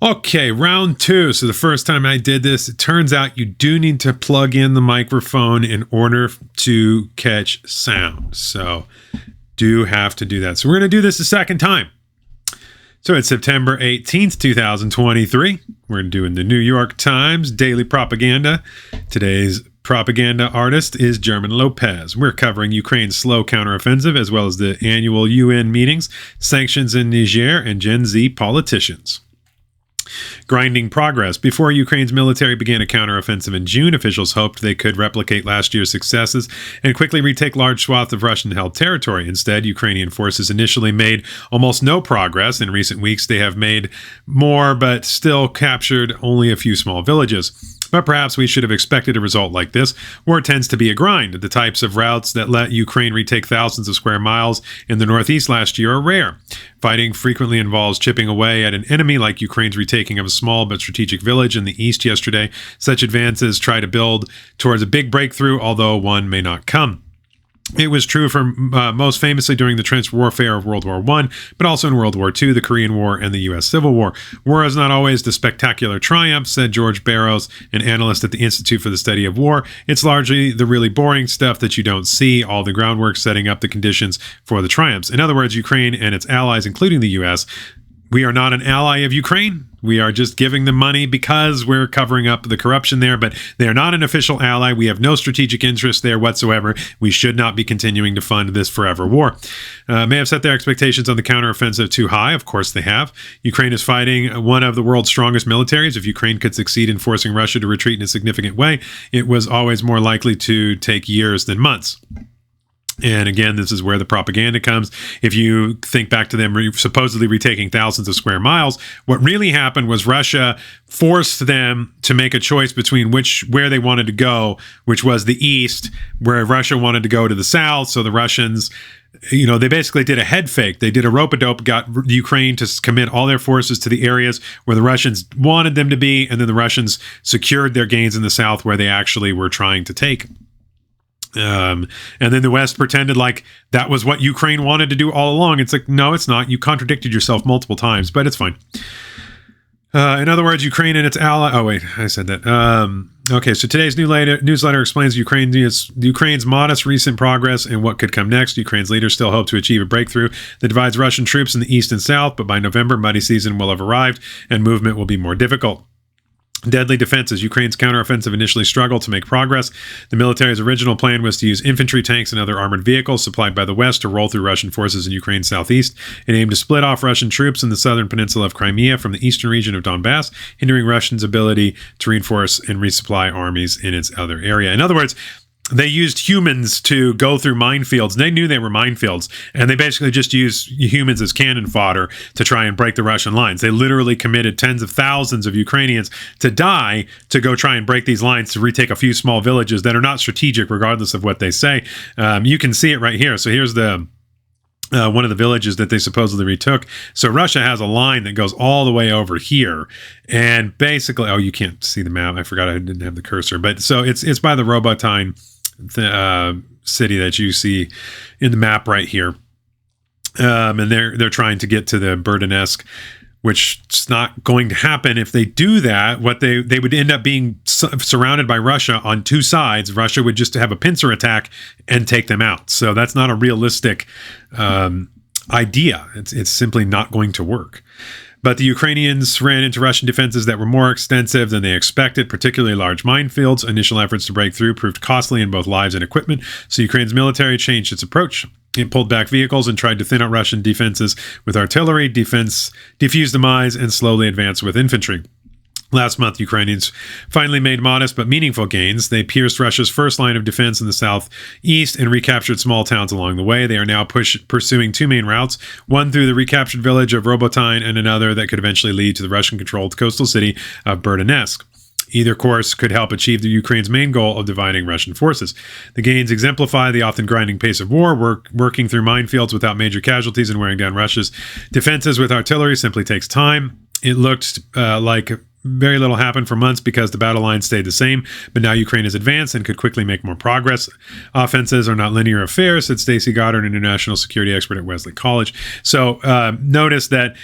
Okay, round two. So the first time I did this, it turns out you do need to plug in the microphone in order to catch sound. So do have to do that. So we're going to do this a second time. So it's September 18th, 2023. We're doing the New York Times Daily Propaganda. Today's propaganda artist is German Lopez. We're covering Ukraine's slow counteroffensive as well as the annual UN meetings, sanctions in Niger, and Gen Z politicians. Grinding progress. Before Ukraine's military began a counteroffensive in June, officials hoped they could replicate last year's successes and quickly retake large swaths of Russian-held territory. Instead, Ukrainian forces initially made almost no progress. In recent weeks, they have made more, but still captured only a few small villages. But perhaps we should have expected a result like this. War tends to be a grind. The types of routes that let Ukraine retake thousands of square miles in the northeast last year are rare. Fighting frequently involves chipping away at an enemy, like Ukraine's retaking of a small but strategic village in the east yesterday. Such advances try to build towards a big breakthrough, although one may not come. It was true for most famously during the trench warfare of World War I, but also in World War II, the Korean War, and the U.S. Civil War. War is not always the spectacular triumph, said George Barrows, an analyst at the Institute for the Study of War. It's largely the really boring stuff that you don't see, all the groundwork setting up the conditions for the triumphs. In other words, Ukraine and its allies, including the U.S., we are not an ally of Ukraine. We are just giving them money because we're covering up the corruption there, but they are not an official ally. We have no strategic interest there whatsoever. We should not be continuing to fund this forever war. May have set their expectations on the counteroffensive too high. Of course they have. Ukraine is fighting one of the world's strongest militaries. If Ukraine could succeed in forcing Russia to retreat in a significant way, it was always more likely to take years than months. And again, this is where the propaganda comes. If you think back to them supposedly retaking thousands of square miles, what really happened was Russia forced them to make a choice between where they wanted to go, which was the east, where Russia wanted to go to the south. So the Russians, they basically did a head fake. They did a rope-a-dope, got Ukraine to commit all their forces to the areas where the Russians wanted them to be, and then the Russians secured their gains in the south where they actually were trying to take. And then the West pretended like that was what Ukraine wanted to do all along. It's like, no, it's not. You contradicted yourself multiple times, but it's fine. In other words, Ukraine and its ally. Oh, wait, I said that. Okay, so today's newsletter explains Ukraine's modest recent progress and what could come next. Ukraine's leaders still hope to achieve a breakthrough that divides Russian troops in the east and south, but by November, muddy season will have arrived and movement will be more difficult. Deadly defenses. Ukraine's counteroffensive initially struggled to make progress. The military's original plan was to use infantry, tanks, and other armored vehicles supplied by the West to roll through Russian forces in Ukraine's southeast. It aimed to split off Russian troops in the southern peninsula of Crimea from the eastern region of Donbass, hindering Russia's ability to reinforce and resupply armies in its other area. In other words, they used humans to go through minefields. They knew they were minefields, and they basically just used humans as cannon fodder to try and break the Russian lines. They literally committed tens of thousands of Ukrainians to die to go try and break these lines to retake a few small villages that are not strategic, regardless of what they say. You can see it right here. So here's the one of the villages that they supposedly retook. So Russia has a line that goes all the way over here, and basically, you can't see the map. I forgot I didn't have the cursor, but so it's by the Robotyne city that you see in the map right here, and they're trying to get to the Berdyansk, which is not going to happen. If they do that, what they would end up being surrounded by Russia on two sides. Russia would just have a pincer attack and take them out. So that's not a realistic idea. It's simply not going to work. But the Ukrainians ran into Russian defenses that were more extensive than they expected, particularly large minefields. Initial efforts to break through proved costly in both lives and equipment, so Ukraine's military changed its approach. It pulled back vehicles and tried to thin out Russian defenses with artillery, defuse the mines, and slowly advance with infantry. Last month, Ukrainians finally made modest but meaningful gains. They pierced Russia's first line of defense in the southeast and recaptured small towns along the way. They are now pursuing two main routes, one through the recaptured village of Robotyne and another that could eventually lead to the Russian-controlled coastal city of Berdyansk. Either course could help achieve the Ukraine's main goal of dividing Russian forces. The gains exemplify the often grinding pace of war. Working through minefields without major casualties and wearing down Russia's defenses with artillery simply takes time. It looked like very little happened for months because the battle line stayed the same, but now Ukraine has advanced and could quickly make more progress. Offenses are not linear affairs, said Stacey Goddard, an international security expert at Wesley College. So notice that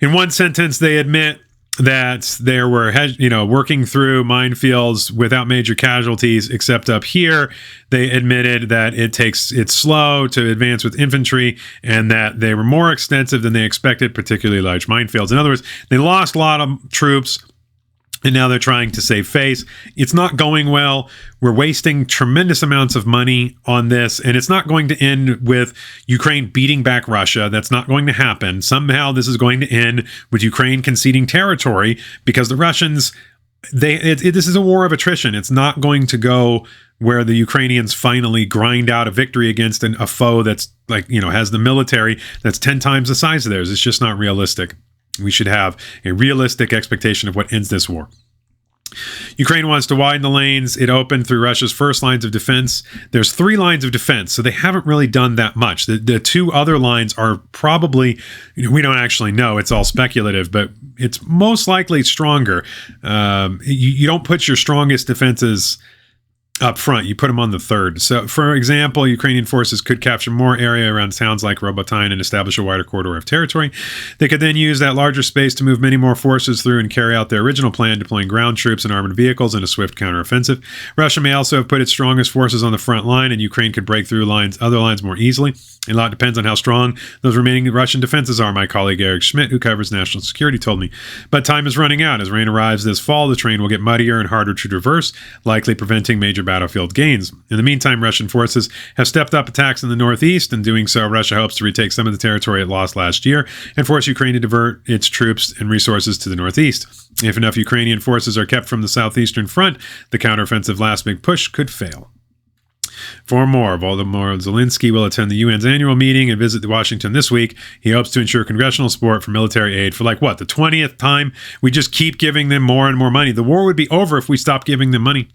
in one sentence they admit that they were, working through minefields without major casualties, except up here, they admitted that it's slow to advance with infantry and that they were more extensive than they expected, particularly large minefields. In other words, they lost a lot of troops. And now they're trying to save face. It's not going well. We're wasting tremendous amounts of money on this. And it's not going to end with Ukraine beating back Russia. That's not going to happen. Somehow this is going to end with Ukraine conceding territory because the Russians, this is a war of attrition. It's not going to go where the Ukrainians finally grind out a victory against a foe that's has the military that's 10 times the size of theirs. It's just not realistic. We should have a realistic expectation of what ends this war. Ukraine wants to widen the lanes. It opened through Russia's first lines of defense. There's 3 lines of defense, so they haven't really done that much. The 2 other lines are probably, we don't actually know. It's all speculative, but it's most likely stronger. You don't put your strongest defenses up front, you put them on the third. So, for example, Ukrainian forces could capture more area around towns like Robotyne and establish a wider corridor of territory. They could then use that larger space to move many more forces through and carry out their original plan, deploying ground troops and armored vehicles in a swift counteroffensive. Russia may also have put its strongest forces on the front line, and Ukraine could break through other lines more easily. A lot depends on how strong those remaining Russian defenses are, my colleague Eric Schmidt, who covers national security, told me. But time is running out. As rain arrives this fall, the terrain will get muddier and harder to traverse, likely preventing major battlefield gains. In the meantime, Russian forces have stepped up attacks in the northeast. In doing so, Russia hopes to retake some of the territory it lost last year and force Ukraine to divert its troops and resources to the northeast. If enough Ukrainian forces are kept from the southeastern front, the counteroffensive last big push could fail. For more, Volodymyr Zelensky will attend the UN's annual meeting and visit Washington this week. He hopes to ensure congressional support for military aid for the 20th time. We just keep giving them more and more money. The war would be over if we stopped giving them money.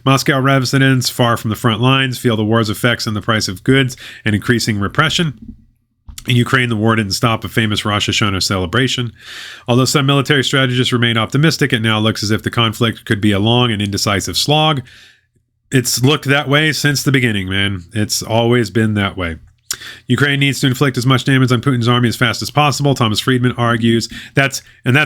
Moscow residents far from the front lines feel the war's effects on the price of goods and increasing repression. In Ukraine, the war didn't stop a famous Rosh Hashanah celebration. Although some military strategists remain optimistic, it now looks as if the conflict could be a long and indecisive slog. It's looked that way since the beginning, man. It's always been that way. Ukraine needs to inflict as much damage on Putin's army as fast as possible, Thomas Friedman argues. That's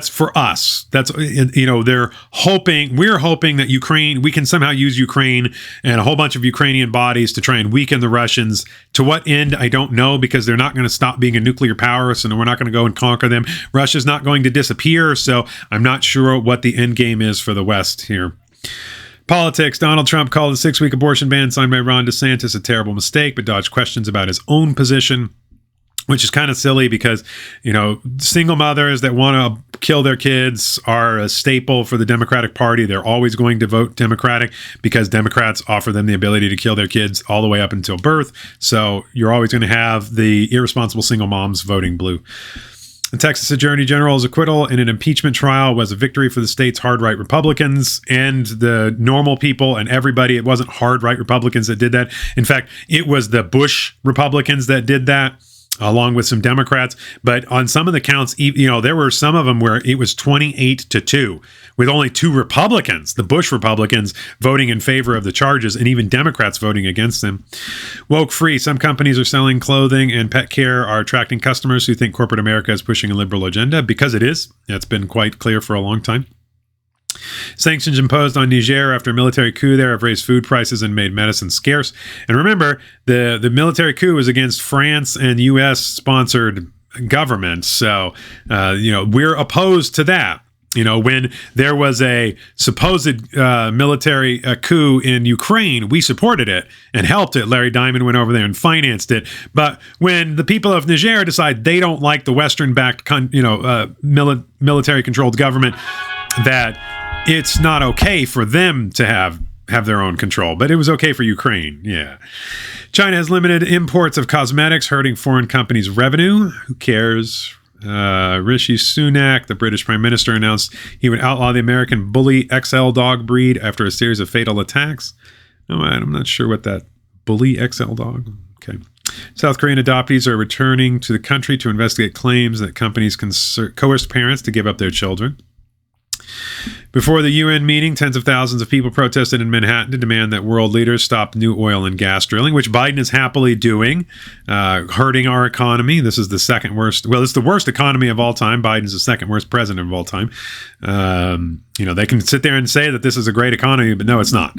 for us. We're hoping that we can somehow use Ukraine and a whole bunch of Ukrainian bodies to try and weaken the Russians. To what end, I don't know, because they're not going to stop being a nuclear power, so we're not going to go and conquer them. Russia's not going to disappear, so I'm not sure what the end game is for the West here. Politics. Donald Trump called the 6-week abortion ban signed by Ron DeSantis a terrible mistake, but dodged questions about his own position, which is kind of silly because, single mothers that want to kill their kids are a staple for the Democratic Party. They're always going to vote Democratic because Democrats offer them the ability to kill their kids all the way up until birth. So you're always going to have the irresponsible single moms voting blue. The Texas Attorney General's acquittal in an impeachment trial was a victory for the state's hard-right Republicans and the normal people and everybody. It wasn't hard-right Republicans that did that. In fact, it was the Bush Republicans that did that, along with some Democrats. But on some of the counts, there were some of them where it was 28-2, with only 2 Republicans, the Bush Republicans, voting in favor of the charges, and even Democrats voting against them. Woke free. Some companies are selling clothing and pet care are attracting customers who think corporate America is pushing a liberal agenda, because it is. That's been quite clear for a long time. Sanctions imposed on Niger after a military coup there have raised food prices and made medicine scarce. And remember, the military coup was against France and U.S.-sponsored governments. So, we're opposed to that. When there was a supposed military coup in Ukraine, we supported it and helped it. Larry Diamond went over there and financed it. But when the people of Niger decide they don't like the Western-backed, military-controlled government, that it's not okay for them to have their own control, but it was okay for Ukraine. Yeah. China has limited imports of cosmetics, hurting foreign companies' revenue. Who cares? Rishi Sunak, the British Prime Minister, announced he would outlaw the American Bully XL dog breed after a series of fatal attacks. Oh, I'm not sure what that Bully XL dog. Okay. South Korean adoptees are returning to the country to investigate claims that companies coerced parents to give up their children. Before the UN meeting, tens of thousands of people protested in Manhattan to demand that world leaders stop new oil and gas drilling, which Biden is happily doing, hurting our economy. This is the second worst. Well, it's the worst economy of all time. Biden's the second worst president of all time. They can sit there and say that this is a great economy, but no, it's not.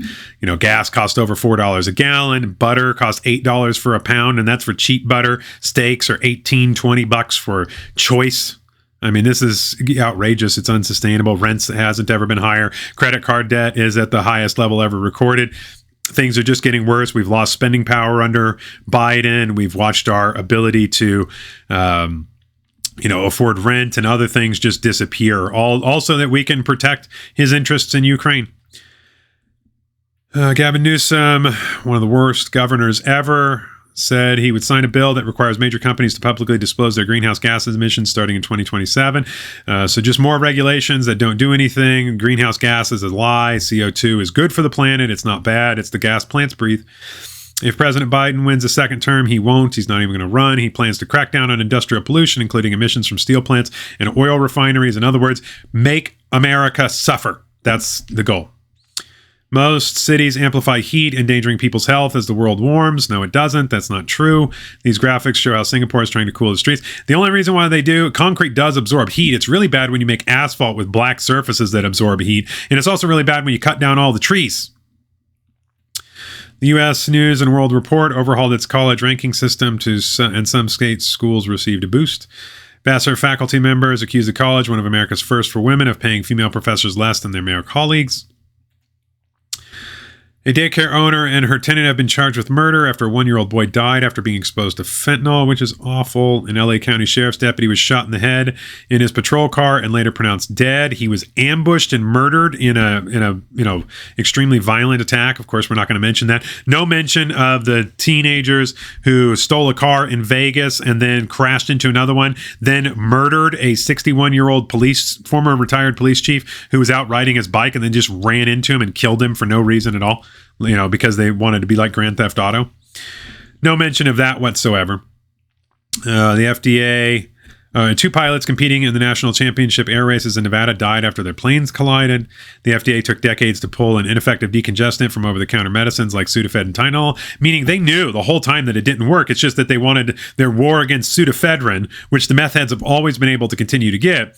Gas costs over $4 a gallon. Butter costs $8 for a pound, and that's for cheap butter. Steaks are $18-20 for choice. I mean, this is outrageous. It's unsustainable. Rents hasn't ever been higher. Credit card debt is at the highest level ever recorded. Things are just getting worse. We've lost spending power under Biden. We've watched our ability to, afford rent and other things just disappear. All so that we can protect his interests in Ukraine. Gavin Newsom, one of the worst governors ever, said he would sign a bill that requires major companies to publicly disclose their greenhouse gas emissions starting in 2027. So just more regulations that don't do anything. Greenhouse gas is a lie. CO2 is good for the planet. It's not bad. It's the gas plants breathe. If President Biden wins a second term, he won't. He's not even going to run. He plans to crack down on industrial pollution, including emissions from steel plants and oil refineries. In other words, make America suffer. That's the goal. Most cities amplify heat, endangering people's health as the world warms. No, it doesn't. That's not true. These graphics show how Singapore is trying to cool the streets. The only reason why they do, concrete does absorb heat. It's really bad when you make asphalt with black surfaces that absorb heat. And it's also really bad when you cut down all the trees. The U.S. News and World Report overhauled its college ranking system and some state schools received a boost. Vassar faculty members accused the college, one of America's first for women, of paying female professors less than their male colleagues. A daycare owner and her tenant have been charged with murder after a 1-year-old boy died after being exposed to fentanyl, which is awful. An LA County Sheriff's deputy was shot in the head in his patrol car and later pronounced dead. He was ambushed and murdered in a extremely violent attack. Of course, we're not going to mention that. No mention of the teenagers who stole a car in Vegas and then crashed into another one, then murdered a 61-year-old former retired police chief who was out riding his bike and then just ran into him and killed him for no reason at all. Because they wanted to be like Grand Theft Auto. No mention of that whatsoever. The FDA, 2 pilots competing in the national championship air races in Nevada died after their planes collided. The FDA took decades to pull an ineffective decongestant from over-the-counter medicines like Sudafed and Tylenol, meaning they knew the whole time that it didn't work. It's just that they wanted their war against pseudoephedrine, which the meth heads have always been able to continue to get.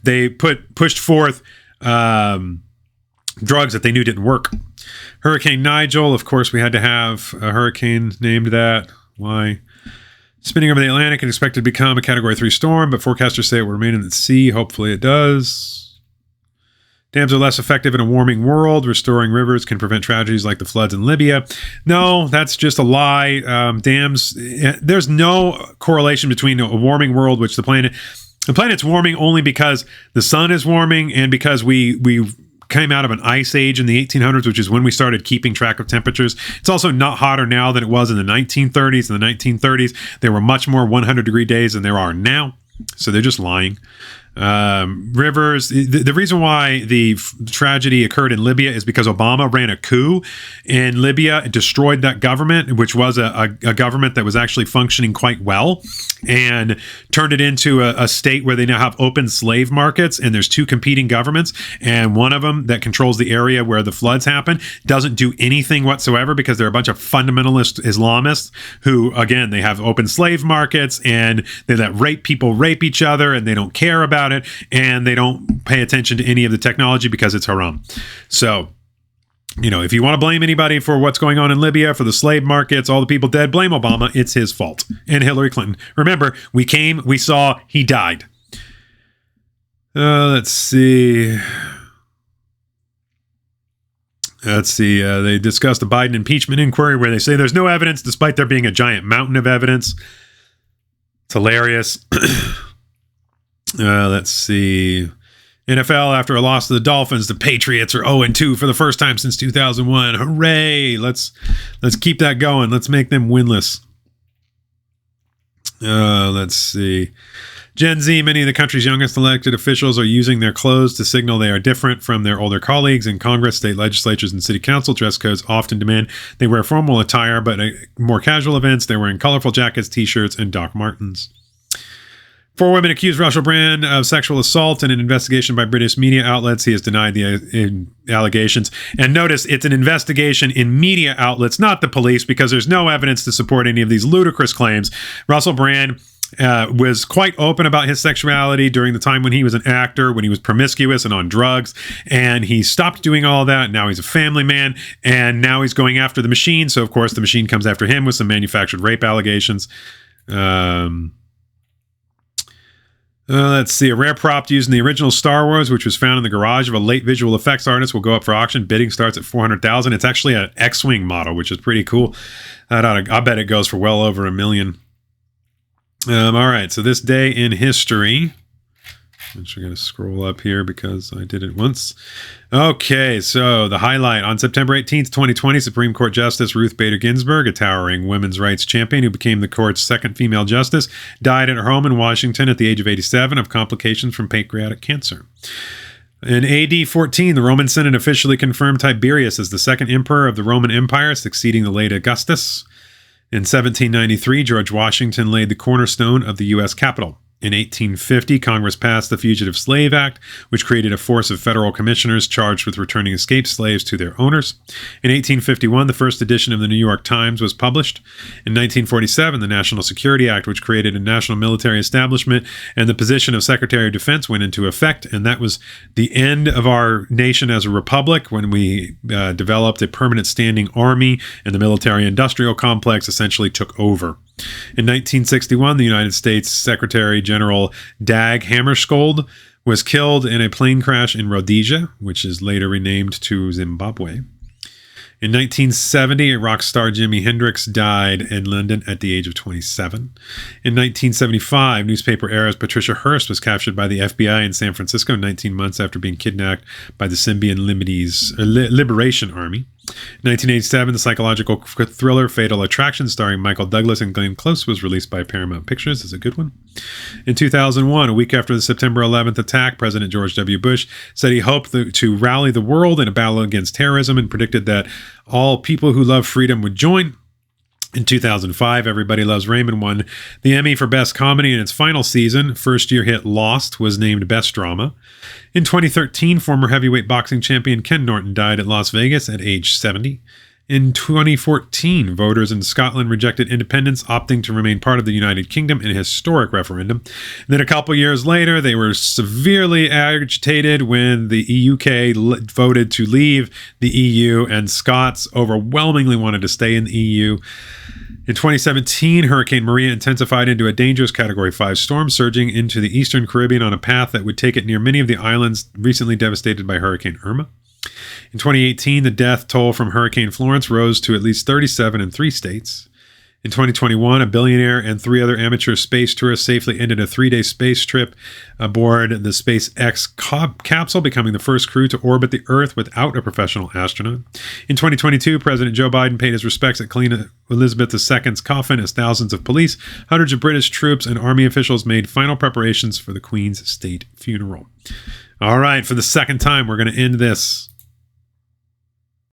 They pushed forth drugs that they knew didn't work. Hurricane Nigel, of course, we had to have a hurricane named that. Why? Spinning over the Atlantic and expected to become a Category 3 storm, but forecasters say it will remain in the sea. Hopefully it does. Dams are less effective in a warming world. Restoring rivers can prevent tragedies like the floods in Libya. No, that's just a lie. Dams, there's no correlation between a warming world, which the planet's warming only because the sun is warming and because we came out of an ice age in the 1800s, which is when we started keeping track of temperatures. It's also not hotter now than it was in the 1930s. In the 1930s, there were much more 100-degree days than there are now. So they're just lying. Rivers. The reason why the tragedy occurred in Libya is because Obama ran a coup in Libya and destroyed that government, which was a government that was actually functioning quite well, and turned it into a state where they now have open slave markets, and there's 2 competing governments, and one of them that controls the area where the floods happen doesn't do anything whatsoever because they're a bunch of fundamentalist Islamists who, again, they have open slave markets and they let people rape each other and they don't care about it, and they don't pay attention to any of the technology because it's haram. So, if you want to blame anybody for what's going on in Libya, for the slave markets, all the people dead, blame Obama. It's his fault. And Hillary Clinton. Remember, we came, we saw, he died. Let's see. They discussed the Biden impeachment inquiry where they say there's no evidence despite there being a giant mountain of evidence. It's hilarious. Let's see. NFL, after a loss to the Dolphins, the Patriots are 0-2 for the first time since 2001. Hooray! Let's keep that going. Let's make them winless. Let's see. Gen Z, many of the country's youngest elected officials are using their clothes to signal they are different from their older colleagues in Congress, state legislatures, and city council. Dress codes often demand they wear formal attire, but at more casual events, they're wearing colorful jackets, t-shirts, and Doc Martens. 4 women accused Russell Brand of sexual assault in an investigation by British media outlets. He has denied the allegations. And notice it's an investigation in media outlets, not the police, because there's no evidence to support any of these ludicrous claims. Russell Brand was quite open about his sexuality during the time when he was an actor, when he was promiscuous and on drugs, and he stopped doing all that. Now he's a family man, and now he's going after the machine. So, of course, the machine comes after him with some manufactured rape allegations. Let's see. A rare prop used in the original Star Wars, which was found in the garage of a late visual effects artist, will go up for auction. Bidding starts at $400,000. It's actually an X-Wing model, which is pretty cool. I bet it goes for well over $1 million. All right. So this day in history. I'm just going to scroll up here because I did it once. Okay, so the highlight. On September 18th, 2020, Supreme Court Justice Ruth Bader Ginsburg, a towering women's rights champion who became the court's second female justice, died at her home in Washington at the age of 87 of complications from pancreatic cancer. In AD 14, the Roman Senate officially confirmed Tiberius as the second emperor of the Roman Empire, succeeding the late Augustus. In 1793, George Washington laid the cornerstone of the U.S. Capitol. In 1850, Congress passed the Fugitive Slave Act, which created a force of federal commissioners charged with returning escaped slaves to their owners. In 1851, the first edition of the New York Times was published. In 1947, the National Security Act, which created a national military establishment, and the position of Secretary of Defense went into effect, and that was the end of our nation as a republic when we developed a permanent standing army, and the military-industrial complex essentially took over. In 1961, the United States Secretary General Dag Hammarskjöld was killed in a plane crash in Rhodesia, which is later renamed to Zimbabwe. In 1970, rock star Jimi Hendrix died in London at the age of 27. In 1975, newspaper heiress Patricia Hearst was captured by the FBI in San Francisco 19 months after being kidnapped by the Symbian Liberation Army. In 1987, the psychological thriller Fatal Attraction, starring Michael Douglas and Glenn Close, was released by Paramount Pictures. It's a good one. In 2001, a week after the September 11th attack, President George W. Bush said he hoped to rally the world in a battle against terrorism and predicted that all people who love freedom would join. In 2005, Everybody Loves Raymond won the Emmy for Best Comedy in its final season. First-year hit Lost was named Best Drama. In 2013, former heavyweight boxing champion Ken Norton died at Las Vegas at age 70. In 2014, voters in Scotland rejected independence, opting to remain part of the United Kingdom in a historic referendum. And then a couple years later, they were severely agitated when the UK voted to leave the EU, and Scots overwhelmingly wanted to stay in the EU. In 2017, Hurricane Maria intensified into a dangerous Category 5 storm, surging into the eastern Caribbean on a path that would take it near many of the islands recently devastated by Hurricane Irma. In 2018, the death toll from Hurricane Florence rose to at least 37 in 3 states. In 2021, a billionaire and 3 other amateur space tourists safely ended a 3-day space trip aboard the SpaceX capsule, becoming the first crew to orbit the Earth without a professional astronaut. In 2022, President Joe Biden paid his respects at Queen Elizabeth II's coffin as thousands of police, hundreds of British troops, and army officials made final preparations for the Queen's state funeral. All right, for the second time, we're going to end this